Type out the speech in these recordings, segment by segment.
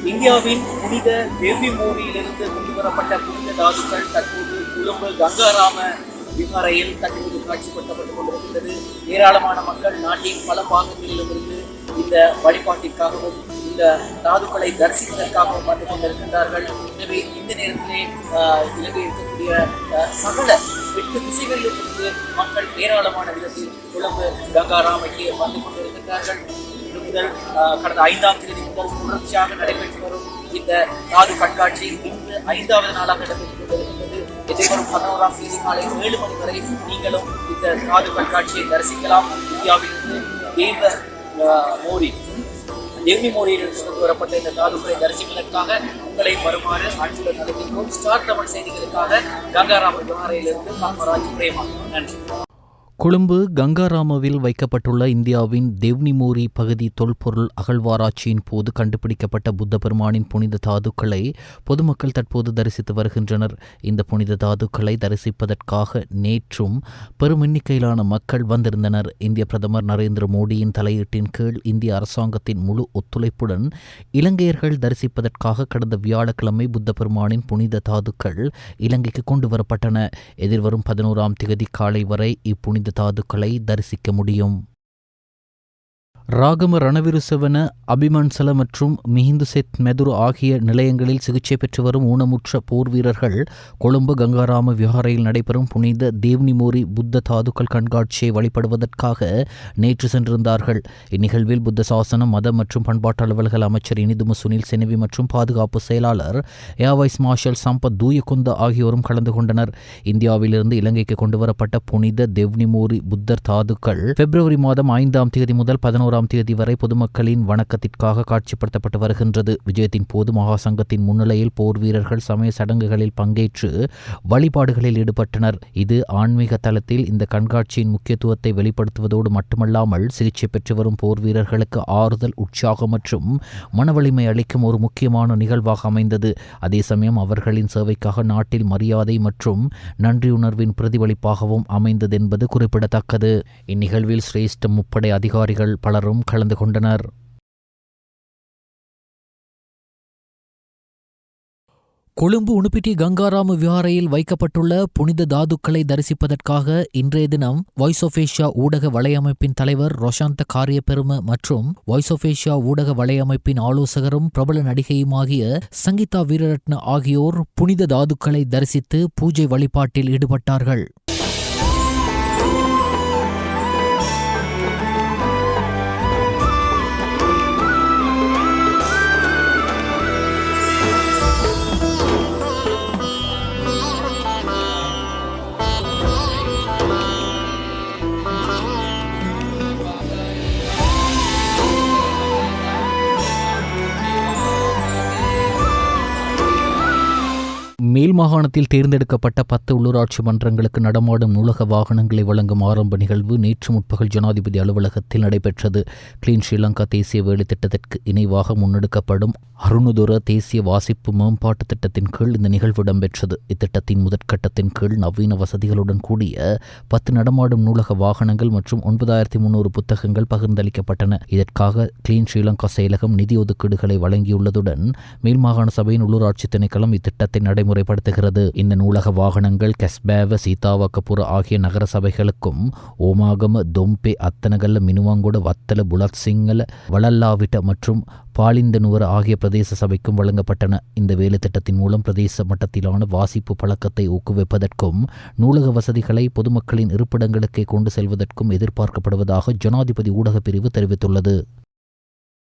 இந்தியாவின் புனித தேவி மோரியிலிருந்து கொண்டு வரப்பட்ட புனித தாதுக்கள் தற்போது கொழும்பு கங்காராம விகாரையில் தற்போது காட்சிப்படுத்தப்பட்டுக் கொண்டிருக்கின்றது. ஏராளமான மக்கள் நாட்டின் பல பாகங்களிலிருந்து இந்த வழிபாட்டிற்காகவும் இந்த தாதுக்களை தரிசிப்பதற்காகவும் வந்து கொண்டிருக்கின்றார்கள். எனவே இந்த நேரத்திலே இலங்கை இருக்கக்கூடிய சகல 8 திசைகளிலிருந்து மக்கள் ஏராளமான விதத்தில் கொழும்பு கங்காராமைக்கு வந்து கொண்டிருக்கின்றார்கள். முதல் கடந்த 5ஆம் தேதி முதல் தொடர்ச்சியாக நடைபெற்று வரும் இந்த தாது கண்காட்சி இன்று 5வது நாளாக நடைபெற்றுக் கொண்டிருக்கின்றது. எதிர்வரும் 11ஆம் தேதி காலை 7 மணி வரை நீங்களும் இந்த தாது கண்காட்சியை தரிசிக்கலாம். இந்தியாவிலிருந்து தேவி மோரியிலிருந்து கொண்டு வரப்பட்ட இந்த தாதுக்களை தரிசிப்பதற்காக உங்களை வருமாறு அன்புடன் நடத்தினோம். ஸ்டார் தமிழ் செய்திகளுக்காக கங்காராம விகாரையிலிருந்து காமராஜ் பிரேமா. நன்றி. கொழும்பு கங்காராமவில் வைக்கப்பட்டுள்ள இந்தியாவின் தேவ்னிமோரி பகுதி தொல்பொருள் அகழ்வாராய்ச்சியின் போது கண்டுபிடிக்கப்பட்ட புத்த பெருமானின் புனித தாதுக்களை பொதுமக்கள் தற்போது தரிசித்து வருகின்றனர். இந்த புனித தாதுக்களை தரிசிப்பதற்காக நேற்றும் பெரும் எண்ணிக்கையிலான மக்கள் வந்திருந்தனர். இந்திய பிரதமர் நரேந்திர மோடியின் தலையீட்டின் கீழ் இந்திய அரசாங்கத்தின் முழு ஒத்துழைப்புடன் இலங்கையர்கள் தரிசிப்பதற்காக கடந்த வியாழக்கிழமை புத்த பெருமானின் புனித தாதுக்கள் இலங்கைக்கு கொண்டு வரப்பட்டன. எதிர்வரும் 11ஆம் தேதி காலை வரை இப்புனித தாதுக்களை தரிசிக்க முடியும். ராகம ரணவிருசவன, அபிமன்சல மற்றும் மிஹிந்துசெத் மெதுரு ஆகிய நிலையங்களில் சிகிச்சை பெற்று வரும் ஊனமுற்ற போர் வீரர்கள் கொழும்பு கங்காராம விகாரையில் நடைபெறும் புனித தேவ்னிமோரி புத்த தாதுக்கள் கண்காட்சியை வழிபடுவதற்காக நேற்று சென்றிருந்தார்கள். இந்நிகழ்வில் புத்த சாசனம், மத மற்றும் பண்பாட்டு அலுவல்கள் அமைச்சர் இனிதும சுனில் செனவி மற்றும் பாதுகாப்பு செயலாளர் ஏர் வைஸ் மார்ஷல் சம்பத் தூயகுந்த ஆகியோரும் கலந்து கொண்டனர். இந்தியாவிலிருந்து இலங்கைக்கு கொண்டுவரப்பட்ட புனித தேவ்னிமோரி புத்தர் தாதுக்கள் பிப்ரவரி மாதம் 5ஆம் தேதி முதல் 11ஆம் தேதி வரை பொதுமக்களின் வணக்கத்திற்காக காட்சிப்படுத்தப்பட்டு வருகின்றது. விஜயத்தின் போது மகாசங்கத்தின் முன்னிலையில் போர் வீரர்கள் சமய சடங்குகளில் பங்கேற்று வழிபாடுகளில் ஈடுபட்டனர். இது ஆன்மீக தளத்தில் இந்த கண்காட்சியின் முக்கியத்துவத்தை வெளிப்படுத்துவதோடு மட்டுமல்லாமல் சிகிச்சை பெற்று வரும் போர் வீரர்களுக்கு ஆறுதல், உற்சாகம் மற்றும் மனவலிமை அளிக்கும் ஒரு முக்கியமான நிகழ்வாக அமைந்தது. அதே சமயம் அவர்களின் சேவைக்காக நாட்டில் மரியாதை மற்றும் நன்றியுணர்வின் பிரதிபலிப்பாகவும் அமைந்தது என்பது குறிப்பிடத்தக்கது. இந்நிகழ்வில் சிரேஷ்ட முப்படை அதிகாரிகள் பலரும் கலந்து கொண்டனர். கொழும்பு உணுப்பிட்டி கங்காராம விகாரையில் வைக்கப்பட்டுள்ள புனித தாதுக்களை தரிசிப்பதற்காக இன்றைய தினம் வாய்ஸ் ஆஃப் ஏசியா ஊடக வலையமைப்பின் தலைவர் ரொஷாந்த காரியபெரும மற்றும் வாய்ஸ் ஆஃப் ஏசியா ஊடக வலையமைப்பின் ஆலோசகரும் பிரபல நடிகையுமாகிய சங்கீதா வீரரட்ன ஆகியோர் புனித தாதுக்களை தரிசித்து பூஜை வழிபாட்டில் ஈடுபட்டார்கள். மேல் மாகாணத்தில் தேர்ந்தெடுக்கப்பட்ட 10 உள்ளூராட்சி மன்றங்களுக்கு நடமாடும் நூலக வாகனங்களை வழங்கும் ஆரம்ப நிகழ்வு நேற்று முற்பகல் ஜனாதிபதி அலுவலகத்தில் நடைபெற்றது. கிளீன் ஸ்ரீலங்கா தேசிய வேலை திட்டத்திற்கு இணைவாக முன்னெடுக்கப்படும் அருணுதுர தேசிய வாசிப்பு மேம்பாட்டு திட்டத்தின் கீழ் இந்த நிகழ்வு இடம்பெற்றது. இத்திட்டத்தின் முதற்கட்டத்தின் கீழ் நவீன வசதிகளுடன் கூடிய 10 நடமாடும் நூலக வாகனங்கள் மற்றும் 9300 புத்தகங்கள் பகிர்ந்தளிக்கப்பட்டன. இதற்காக கிளீன் ஸ்ரீலங்கா செயலகம் நிதி ஒதுக்கீடுகளை வழங்கியுள்ளதுடன் மேல் மாகாண சபையின் உள்ளூராட்சி திணைக்களம் இத்திட்டத்தை நடைமுறைப்படுத்துகிறது. இந்த நூலக வாகனங்கள் கஸ்பேவ, சீதாவாக்கபுர ஆகிய நகர சபைகளுக்கும் ஓமாகம, தொம்பே, அத்தனகல்ல, மினுவாங்குட, வத்தல, புலத் சிங்கள, வளல்லாவிட்ட மற்றும் பாலிந்தனுவர ஆகிய பிரதேச சபைக்கும் வழங்கப்பட்டன. இந்த வேலை திட்டத்தின் மூலம் பிரதேச மட்டத்திலான வாசிப்பு பழக்கத்தை ஊக்குவிப்பதற்கும் நூலக வசதிகளை பொதுமக்களின் இருப்பிடங்களுக்கே கொண்டு செல்வதற்கும் எதிர்பார்க்கப்படுவதாக ஜனாதிபதி ஊடகப் பிரிவு தெரிவித்துள்ளது.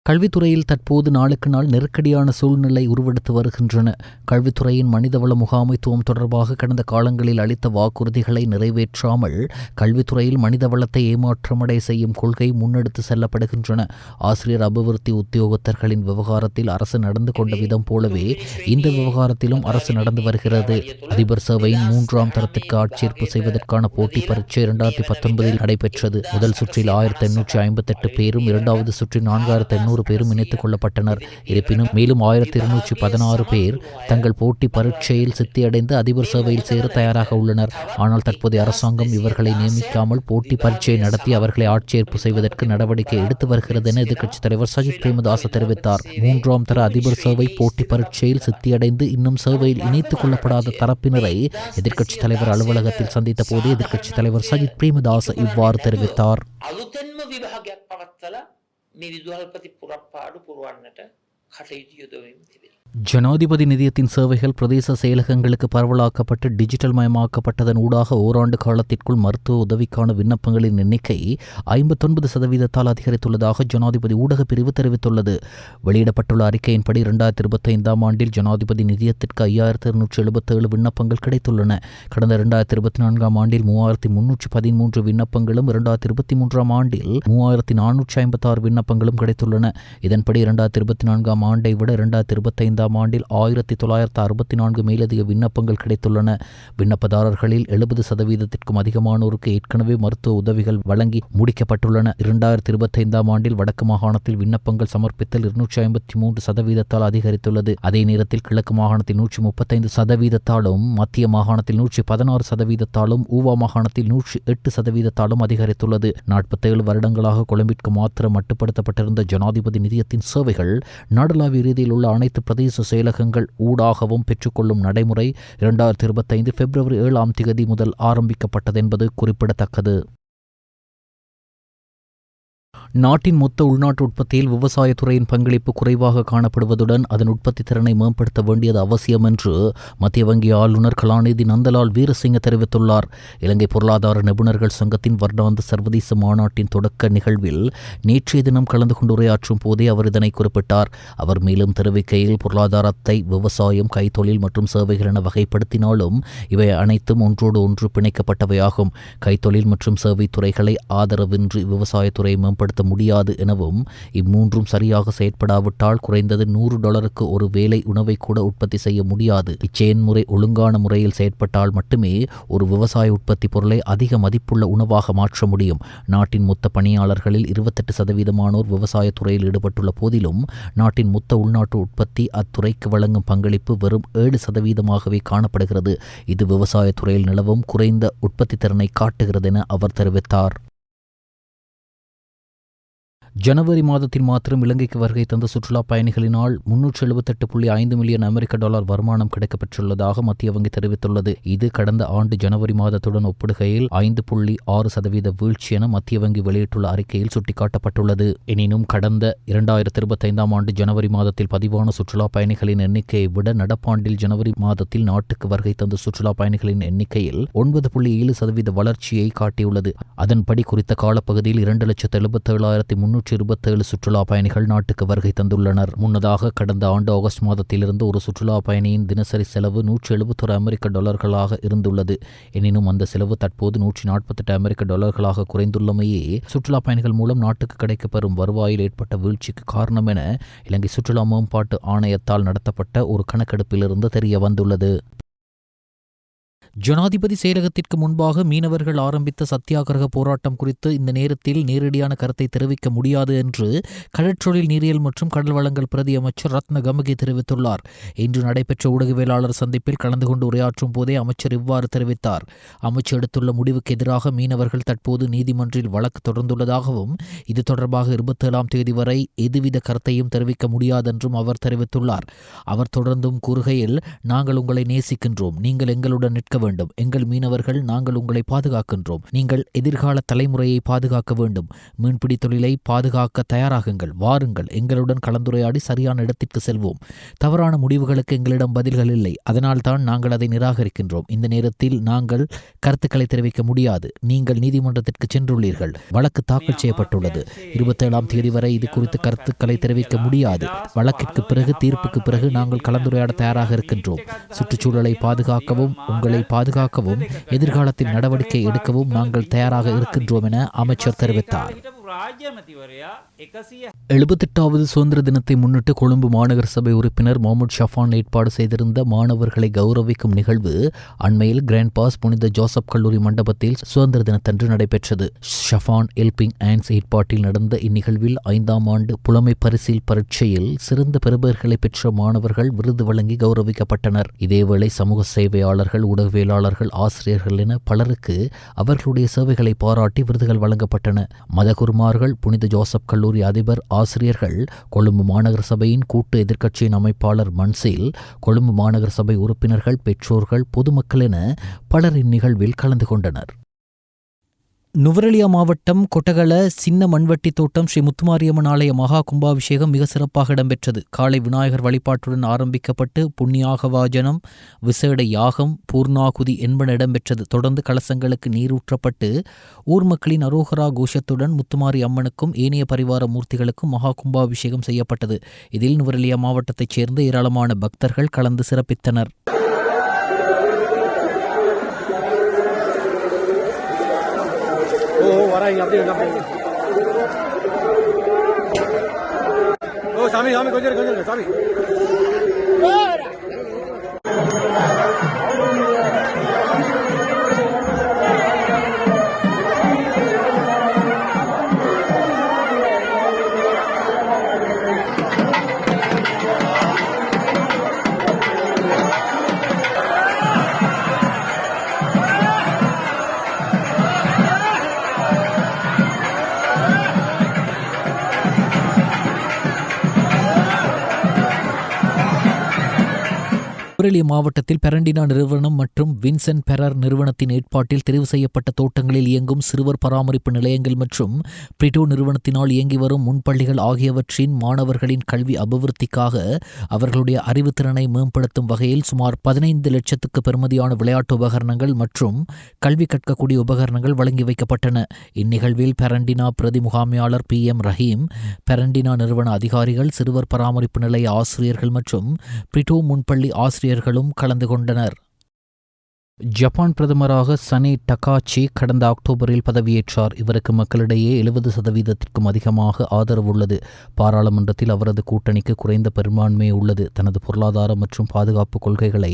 கல்வித்துறையில் தற்போது நாளுக்கு நாள் நெருக்கடியான சூழ்நிலை உருவெடுத்து வருகின்றன. கல்வித்துறையின் மனிதவள முகாமைத்துவம் தொடர்பாக கடந்த காலங்களில் அளித்த வாக்குறுதிகளை நிறைவேற்றாமல் கல்வித்துறையில் மனிதவளத்தை ஏமாற்றமடை செய்யும் கொள்கை முன்னெடுத்து செல்லப்படுகின்றன. ஆசிரியர் அபிவிருத்தி உத்தியோகத்தர்களின் விவகாரத்தில் அரசு நடந்து கொண்ட விதம் போலவே இந்த விவகாரத்திலும் அரசு நடந்து வருகிறது. அதிபர் சேவையின் 3ஆம் தரத்திற்கு ஆட்சேர்ப்பு செய்வதற்கான போட்டி பரீட்சை 2019 நடைபெற்றது. முதல் சுற்றில் 1858 பேரும், இரண்டாவது சுற்றில் 4800 1100 பேரும் இணைத்துக் கொள்ளப்பட்டனர். இருப்பினும் மேலும் 1216 பேர் தங்கள் போட்டி பரீட்சையில் சித்தியடைந்து அதிபர் சேவையில் சேர தயாராக உள்ளனர். ஆனால் தற்போதைய அரசாங்கம் இவர்களை நியமிக்காமல் போட்டி பரீட்சையை நடத்தி அவர்களை ஆட்சேர்ப்பு செய்வதற்கு நடவடிக்கை எடுத்து வருகிறது என எதிர்க்கட்சித் தலைவர் சஜித் பிரேமதாச தெரிவித்தார். 3ஆம் தர அதிபர் சேவை போட்டி பரீட்சையில் சித்தியடைந்து இன்னும் சேவையில் இணைத்துக் கொள்ளப்படாத தரப்பினரை எதிர்க்கட்சித் தலைவர் அலுவலகத்தில் சந்தித்த போது எதிர்க்கட்சித் தலைவர் சஜித் பிரேமதாச இவ்வாறு தெரிவித்தார். ஜனாதிபதி நிதியத்தின் சேவைகள் பிரதேச செயலகங்களுக்கு பரவலாக்கப்பட்டு டிஜிட்டல் மயமாக்கப்பட்டதன் ஊடாக ஓராண்டு காலத்திற்குள் மருத்துவ உதவிக்கான விண்ணப்பங்களின் எண்ணிக்கை 59% அதிகரித்துள்ளதாக ஜனாதிபதி ஊடக பிரிவு தெரிவித்துள்ளது. வெளியிடப்பட்டுள்ள அறிக்கையின்படி 2025ஆம் ஆண்டில் ஜனாதிபதி நிதியத்திற்கு 5277 விண்ணப்பங்கள் கிடைத்துள்ளன. கடந்த 2024ஆம் ஆண்டில் 3313 விண்ணப்பங்களும் 2023ஆம் ஆண்டில் 3456 விண்ணப்பங்களும் கிடைத்துள்ளன. இதன்படி 2024ஆம் ஆண்டை விட 2025ஆம் ஆண்டில் 1964 மேலதிக விண்ணப்பங்கள் கிடைத்துள்ளன. விண்ணப்பதாரர்களில் 70%க்கும் அதிகமானோருக்கு ஏற்கனவே மருத்துவ உதவிகள் வழங்கி முடிக்கப்பட்டுள்ளன. 2025ஆம் ஆண்டில் வடக்கு மாகாணத்தில் விண்ணப்பங்கள் சமர்ப்பித்தல் 253% அதிகரித்துள்ளது. அதே நேரத்தில் கிழக்கு மாகாணத்தில் 135%, மத்திய மாகாணத்தில் 116%, ஊவா மாகாணத்தில் 108% அதிகரித்துள்ளது. 47 வருடங்களாக கொழும்பிற்கு மாத்திரம் மட்டுப்படுத்தப்பட்டிருந்த ஜனாதிபதி நிதியத்தின் சேவைகள் நாடளாவிய ரீதியில் உள்ள அனைத்து பிரதேச செயலகங்கள் ஊடாகவும் பெற்றுக்கொள்ளும் நடைமுறை 2025 பிப்ரவரி 7ஆம் தேதி முதல் ஆரம்பிக்கப்பட்டது என்பது குறிப்பிடத்தக்கது. நாட்டின் மொத்த உள்நாட்டு உற்பத்தியில் விவசாயத்துறையின் பங்களிப்பு குறைவாக காணப்படுவதுடன் அதன் உற்பத்தி திறனை மேம்படுத்த வேண்டியது அவசியம் என்று மத்திய வங்கி ஆளுநர் கலாநிதி நந்தலால் வீரசிங்க தெரிவித்துள்ளார். இலங்கை பொருளாதார நிபுணர்கள் சங்கத்தின் வருடாந்த சர்வதேச மாநாட்டின் தொடக்க நிகழ்வில் நேற்றைய தினம் கலந்து கொண்டு உரையாற்றும் போதே அவர் இதனை குறிப்பிட்டார். அவர் மேலும் தெரிவிக்கையில், பொருளாதாரத்தை விவசாயம், கைத்தொழில் மற்றும் சேவைகள் என வகைப்படுத்தினாலும் இவை அனைத்தும் ஒன்றோடு ஒன்று பிணைக்கப்பட்டவையாகும். கைத்தொழில் மற்றும் சேவை துறைகளை ஆதரவின்றி விவசாயத்துறையை மேம்படுத்த முடியாது எனவும், இம்மூன்றும் சரியாக செயற்படாவிட்டால் குறைந்தது $100 ஒரு வேலை உணவை கூட உற்பத்தி செய்ய முடியாது. இச்செயன்முறை ஒழுங்கான முறையில் செயற்பட்டால் மட்டுமே ஒரு விவசாய உற்பத்தி பொருளை அதிக மதிப்புள்ள உணவாக மாற்ற முடியும். நாட்டின் மொத்த பணியாளர்களில் 28% விவசாயத்துறையில் ஈடுபட்டுள்ள போதிலும் நாட்டின் மொத்த உள்நாட்டு உற்பத்தி அத்துறைக்கு வழங்கும் பங்களிப்பு வெறும் 7%ஆகவே காணப்படுகிறது. இது விவசாயத்துறையில் நிலவும் குறைந்த உற்பத்தி திறனை காட்டுகிறது என அவர் தெரிவித்தார். ஜனவரி மாதத்தில் மாத்திரம் இலங்கைக்கு வருகை தந்த சுற்றுலா பயணிகளினால் $378.5 மில்லியன் வருமானம் கிடைக்கப்பெற்றுள்ளதாக மத்திய வங்கி தெரிவித்துள்ளது. இது கடந்த ஆண்டு ஜனவரி மாதத்துடன் ஒப்பிடுகையில் 5.6% வீழ்ச்சி என மத்திய வங்கி வெளியிட்டுள்ள அறிக்கையில் சுட்டிக்காட்டப்பட்டுள்ளது. எனினும் கடந்த 2025ஆம் ஆண்டு ஜனவரி மாதத்தில் பதிவான சுற்றுலா பயணிகளின் எண்ணிக்கையை விட நடப்பாண்டில் ஜனவரி மாதத்தில் நாட்டுக்கு வருகை தந்த சுற்றுலா பயணிகளின் எண்ணிக்கையில் 9.7% வளர்ச்சியை காட்டியுள்ளது. அதன்படி குறித்த காலப்பகுதியில் 2,77,327 சுற்றுலா பயணிகள் நாட்டுக்கு வருகை தந்துள்ளனர். முன்னதாக கடந்த ஆண்டு ஆகஸ்ட் மாதத்திலிருந்து ஒரு சுற்றுலா பயணியின் தினசரி செலவு $171 இருந்துள்ளது. எனினும் அந்த செலவு தற்போது $148 குறைந்துள்ளமையே சுற்றுலா பயணிகள் மூலம் நாட்டுக்கு கிடைக்கப்பெறும் வருவாயில் ஏற்பட்ட வீழ்ச்சிக்கு காரணம் என இலங்கை சுற்றுலா மேம்பாட்டு ஆணையத்தால் நடத்தப்பட்ட ஒரு கணக்கெடுப்பிலிருந்து தெரிய வந்துள்ளது. ஜனாதிபதி செயலகத்திற்கு முன்பாக மீனவர்கள் ஆரம்பித்த சத்தியாகிரக போராட்டம் குறித்து இந்த நேரத்தில் நேரடியான கருத்தை தெரிவிக்க முடியாது என்று கடற்றொழில், நீரியல் மற்றும் கடல் வளங்கள் பிரதி அமைச்சர் ரத்ன கமகே தெரிவித்துள்ளார். இன்று நடைபெற்ற ஊடகவியலாளர் சந்திப்பில் கலந்து கொண்டு உரையாற்றும் போதே அமைச்சர் இவ்வாறு தெரிவித்தார். அமைச்சர் எடுத்துள்ள முடிவுக்கு எதிராக மீனவர்கள் தற்போது நீதிமன்றில் வழக்கு தொடர்ந்துள்ளதாகவும், இது தொடர்பாக 27ஆம் தேதி வரை எதுவித கருத்தையும் தெரிவிக்க முடியாதென்றும் அவர் தெரிவித்துள்ளார். அவர் தொடர்ந்தும் கூறுகையில், நாங்கள் உங்களை நேசிக்கின்றோம், நீங்கள் எங்களுடன் நிற்க வேண்டும், எங்கள் மீனவர்கள் நாங்கள் உங்களை பாதுகாக்கின்றோம், நீங்கள் எதிர்கால தலைமுறையை பாதுகாக்க வேண்டும், மீன்பிடி தொழிலை பாதுகாக்க தயாராகுங்கள், வாருங்கள், எங்களுடன் கலந்துரையாடி சரியான இடத்திற்கு செல்வோம். தவறான முடிவுகளுக்கு எங்களிடம் பதில்கள் இல்லை, அதனால் தான் நாங்கள் அதை நிராகரிக்கின்றோம். இந்த நேரத்தில் நாங்கள் கருத்துக்களை தெரிவிக்க முடியாது. நீங்கள் நீதிமன்றத்திற்கு சென்றுள்ளீர்கள், வழக்கு தாக்கல் செய்யப்பட்டுள்ளது. 27ஆம் தேதி வரை இது குறித்து கருத்துக்களை தெரிவிக்க முடியாது. வழக்கிற்கு பிறகு, தீர்ப்புக்கு பிறகு நாங்கள் கலந்துரையாட தயாராக இருக்கின்றோம். சுற்றுச்சூழலை பாதுகாக்கவும், உங்களை பாதுகாக்கவும், எதிர்காலத்தில் நடவடிக்கை எடுக்கவும் நாங்கள் தயாராக இருக்கின்றோம் என அமைச்சர் தெரிவித்தார். රාජ්‍යමතිවරයා 78வது சுதந்திர தினத்தை முன்னிட்டு கொழும்பு மாநகர சபை உறுப்பினர் முகமது ஷஃபான் ஏற்பாடு செய்திருந்த மாணவர்களை கௌரவிக்கும் நிகழ்வு அண்மையில் கிராண்ட் பாஸ் புனித ஜோசப் கல்லூரி மண்டபத்தில் சுதந்திர தினத்தன்று நடைபெற்றது. ஷஃபான் ஹெல்பிங் ஹேண்ட்ஸ் ஏற்பாட்டில் நடந்த இந்நிகழ்வில் 5ஆம் ஆண்டு புலமை பரிசில் பரீட்சையில் சிறந்த பெறுபேறுகளை பெற்ற மாணவர்கள் விருது வழங்கி கௌரவிக்கப்பட்டனர். இதேவேளை சமூக சேவையாளர்கள், ஊடகவியலாளர்கள், ஆசிரியர்கள் என பலருக்கு அவர்களுடைய சேவைகளை பாராட்டி விருதுகள் வழங்கப்பட்டன. மதகுருமார்கள், புனித ஜோசப் கல்லூரி அதிபர், ஆசிரியர்கள், கொழும்பு மாநகர சபையின் கூட்டு எதிர்க்கட்சியின் அமைப்பாளர் மன்சில், கொழும்பு மாநகர சபை உறுப்பினர்கள், பெற்றோர்கள், பொதுமக்கள் என பலர் இந்நிகழ்வில் கலந்து கொண்டனர். நுவரெலியா மாவட்டம் கொட்டகல சின்ன மண்வெட்டி தோட்டம் ஸ்ரீ முத்துமாரியம்மன் ஆலய மகா கும்பாபிஷேகம் மிக சிறப்பாக இடம்பெற்றது. காலை விநாயகர் வழிபாட்டுடன் ஆரம்பிக்கப்பட்டு புண்ணியாகவாஜனம், விசேட யாகம், பூர்ணாகுதி என்பன இடம்பெற்றது. தொடர்ந்து கலசங்களுக்கு நீரூற்றப்பட்டு ஊர் மக்களின் அரோகரா கோஷத்துடன் முத்துமாரி அம்மனுக்கும் ஏனைய பரிவார மூர்த்திகளுக்கும் மகா கும்பாபிஷேகம் செய்யப்பட்டது. இதில் நுவரெலியா மாவட்டத்தைச் சேர்ந்த ஏராளமான பக்தர்கள் கலந்து சிறப்பித்தனர். சாமி சாமி கொஞ்சம் சாமி நுவரெலியா மாவட்டத்தில் பெரண்டினா நிறுவனம் மற்றும் வின்சென்ட் பெரர் நிறுவனத்தின் ஏற்பாட்டில் தெரிவு செய்யப்பட்ட தோட்டங்களில் இயங்கும் சிறுவர் பராமரிப்பு நிலையங்கள் மற்றும் பிரிட்டோ நிறுவனத்தினால் இயங்கி வரும் முன்பள்ளிகள் ஆகியவற்றின் மாணவர்களின் கல்வி அபிவிருத்திக்காக அவர்களுடைய அறிவுத்திறனை மேம்படுத்தும் வகையில் சுமார் 15 லட்சத்துக்கு பெறுமதியான விளையாட்டு உபகரணங்கள் மற்றும் கல்வி கற்கக்கூடிய உபகரணங்கள் வழங்கி வைக்கப்பட்டன. இந்நிகழ்வில் பெரண்டினா பிரதி முகாமையாளர் PM ரஹீம், பெரண்டினா நிறுவன அதிகாரிகள், சிறுவர் பராமரிப்பு நிலைய ஆசிரியர்கள் மற்றும் பிரிட்டோ முன்பள்ளி ஆசிரியர்களும் கலந்து கொண்டனர். ஜப்பான் பிரதமராக சனி டகாச்சி கடந்த அக்டோபரில் பதவியேற்றார். இவருக்கு மக்களிடையே 70%க்கும் அதிகமாக ஆதரவு உள்ளது. பாராளுமன்றத்தில் அவரது கூட்டணிக்கு குறைந்த பெரும்பான்மை உள்ளது. தனது பொருளாதார மற்றும் பாதுகாப்பு கொள்கைகளை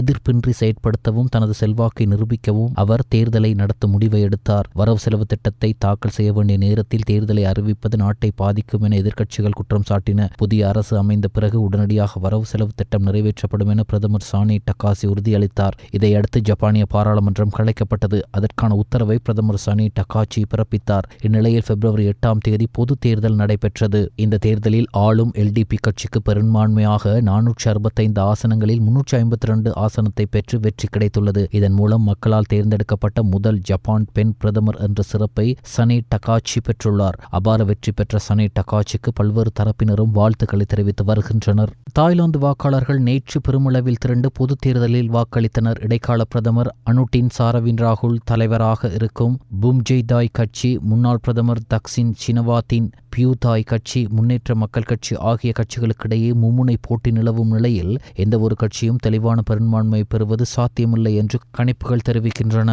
எதிர்ப்பின்றி செயற்படுத்தவும் தனது செல்வாக்கை நிரூபிக்கவும் அவர் தேர்தலை நடத்தும் முடிவை எடுத்தார். வரவு செலவு திட்டத்தை தாக்கல் செய்ய வேண்டிய நேரத்தில் தேர்தலை அறிவிப்பது நாட்டை பாதிக்கும் என எதிர்க்கட்சிகள் குற்றம் சாட்டின. புதிய அரசு அமைந்த பிறகு உடனடியாக வரவு செலவு திட்டம் நிறைவேற்றப்படும் என பிரதமர் சானி டகாசி உறுதியளித்தார். இதையடுத்து ஜப்பானிய பாராளுமன்றம் கலைக்கப்பட்டது. அதற்கான உத்தரவை பிரதமர் சனி டகாச்சி பிறப்பித்தார். இந்நிலையில் பிப்ரவரி 8ஆம் தேதி பொது தேர்தல் நடைபெற்றது. இந்த தேர்தலில் ஆளும் LDP கட்சிக்கு பெரும்பான்மையாக 465 ஆசனங்களில் 352 ஆசனத்தை பெற்று வெற்றி கிடைத்துள்ளது. இதன் மூலம் மக்களால் தேர்ந்தெடுக்கப்பட்ட முதல் ஜப்பான் பெண் பிரதமர் என்ற சிறப்பை சனி டகாச்சி பெற்றுள்ளார். அபார வெற்றி பெற்ற சனி டகாச்சிக்கு பல்வேறு தரப்பினரும் வாழ்த்துக்களை தெரிவித்து வருகின்றனர். தாய்லாந்து வாக்காளர்கள் நேற்று பெருமளவில் திரண்டு பொது தேர்தலில் வாக்களித்தனர். இடைக்கால பிரதமர் அனுட்டின் சாரவின் ராகுல் தலைவராக இருக்கும் பும்ஜெய்தாய் கட்சி, முன்னாள் பிரதமர் தக்சின் சினவாத்தின் பியூதாய் கட்சி, முன்னேற்ற மக்கள் கட்சி ஆகிய கட்சிகளுக்கிடையே மும்முனை போட்டி நிலவும் நிலையில் எந்த ஒரு கட்சியும் தெளிவான பெரும்பான்மை பெறுவது சாத்தியமில்லை என்று கணிப்புகள் தெரிவிக்கின்றன.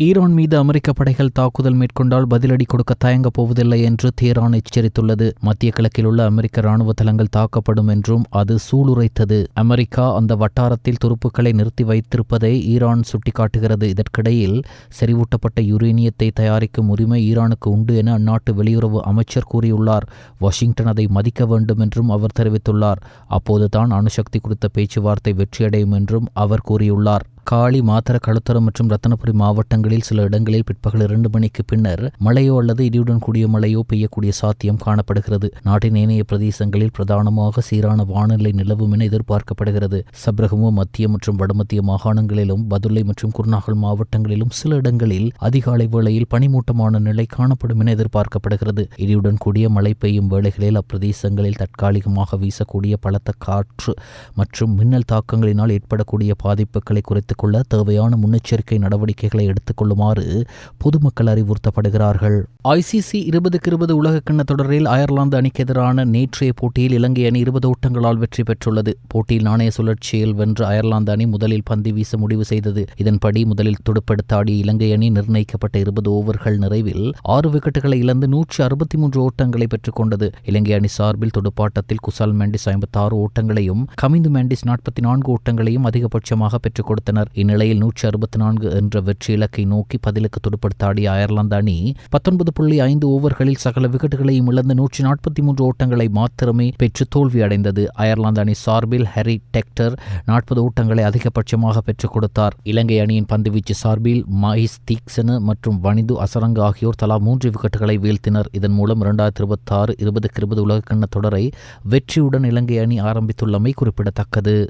ஈரான் மீது அமெரிக்க படைகள் தாக்குதல் மேற்கொண்டால் பதிலடி கொடுக்க தயங்கப் போவதில்லை என்று தெஹ்ரான் எச்சரித்துள்ளது. மத்திய கிழக்கில் உள்ள அமெரிக்க ராணுவ தளங்கள் தாக்கப்படும் என்றும் அது சூளுரைத்தது. அமெரிக்கா அந்த வட்டாரத்தில் துருப்புக்களை நிறுத்தி வைத்திருப்பதை ஈரான் சுட்டிக்காட்டுகிறது. இதற்கிடையில் செறிவூட்டப்பட்ட யுரேனியத்தை தயாரிக்கும் உரிமை ஈரானுக்கு உண்டு என அந்நாட்டு வெளியுறவு அமைச்சர் கூறியுள்ளார். வாஷிங்டன் அதை மதிக்க வேண்டும் என்றும் அவர் தெரிவித்துள்ளார். அப்போதுதான் அணுசக்தி குறித்த பேச்சுவார்த்தை வெற்றியடையும் என்றும் அவர் கூறியுள்ளார். காலி, மாத்தர, களுத்தர மற்றும் ரத்தனபுரி மாவட்டங்களில் சில இடங்களில் பிற்பகல் 2 மணிக்கு பின்னர் மழையோ அல்லது இடியுடன் கூடிய மழையோ பெய்யக்கூடிய சாத்தியம் காணப்படுகிறது. நாட்டின் ஏனைய பிரதேசங்களில் பிரதானமாக சீரான வானிலை நிலவும் என எதிர்பார்க்கப்படுகிறது. சப்ரகமு, மத்திய மற்றும் வடமத்திய மாகாணங்களிலும் பதுளை மற்றும் குர்நாகல் மாவட்டங்களிலும் சில இடங்களில் அதிகாலை வேளையில் பனிமூட்டமான நிலை காணப்படும் என எதிர்பார்க்கப்படுகிறது. இடியுடன் கூடிய மழை பெய்யும் வேளைகளில் அப்பிரதேசங்களில் தற்காலிகமாக வீசக்கூடிய பலத்த காற்று மற்றும் மின்னல் தாக்கங்களினால் ஏற்படக்கூடிய பாதிப்புகளை குறைத்துக் தடுத்துக் கொள்ள தேவையான முன்னெச்சரிக்கை நடவடிக்கைகளை எடுத்துக் கொள்ளுமாறு பொதுமக்கள் அறிவுறுத்தப்படுகிறார்கள். ICC 2020 உலகக்கிண்ண தொடரில் அயர்லாந்து அணிக்கு எதிரான நேற்றைய போட்டியில் இலங்கை அணி 20 ஓட்டங்களால் வெற்றி பெற்றுள்ளது. போட்டியில் நாணய சுழற்சியில் வென்ற அயர்லாந்து அணி முதலில் பந்து வீச முடிவு செய்தது. இதன்படி முதலில் துடுப்படுத்த ஆடிய இலங்கை அணி நிர்ணயிக்கப்பட்ட 20 ஓவர்கள் நிறைவில் 6 விக்கெட்டுகளை இழந்து 163 ஓட்டங்களை பெற்றுக் கொண்டது. இலங்கை அணி சார்பில் துடுப்பாட்டத்தில் குசால் மெண்டிஸ் 56 ஓட்டங்களையும் கமிந்து மெண்டிஸ் 44 ஓட்டங்களையும் அதிகபட்சமாக பெற்றுக் கொடுத்தனர். இந்நிலையில் 164 என்ற வெற்றி இலக்கை நோக்கி பதிலுக்கு துடுப்படுத்த ஆடிய அயர்லாந்து அணி 19.5 ஓவர்களில் சகல விக்கெட்டுகளையும் இழந்து 143 ஓட்டங்களை மாத்திரமே பெற்று தோல்வியடைந்தது. அயர்லாந்து அணி சார்பில் ஹாரி டெக்டர் 40 ஓட்டங்களை அதிகபட்சமாக பெற்றுக் கொடுத்தார். இலங்கை அணியின் பந்துவீச்சு சார்பில் மஹிஸ் தீக்ஷன மற்றும் வனிது அசரங்க ஆகியோர் தலா 3 விக்கெட்டுகளை வீழ்த்தினர். இதன் மூலம் 2026 2020 உலகக்கிண்ண தொடரை வெற்றியுடன் இலங்கை அணி ஆரம்பித்துள்ளமை குறிப்பிடத்தக்கது.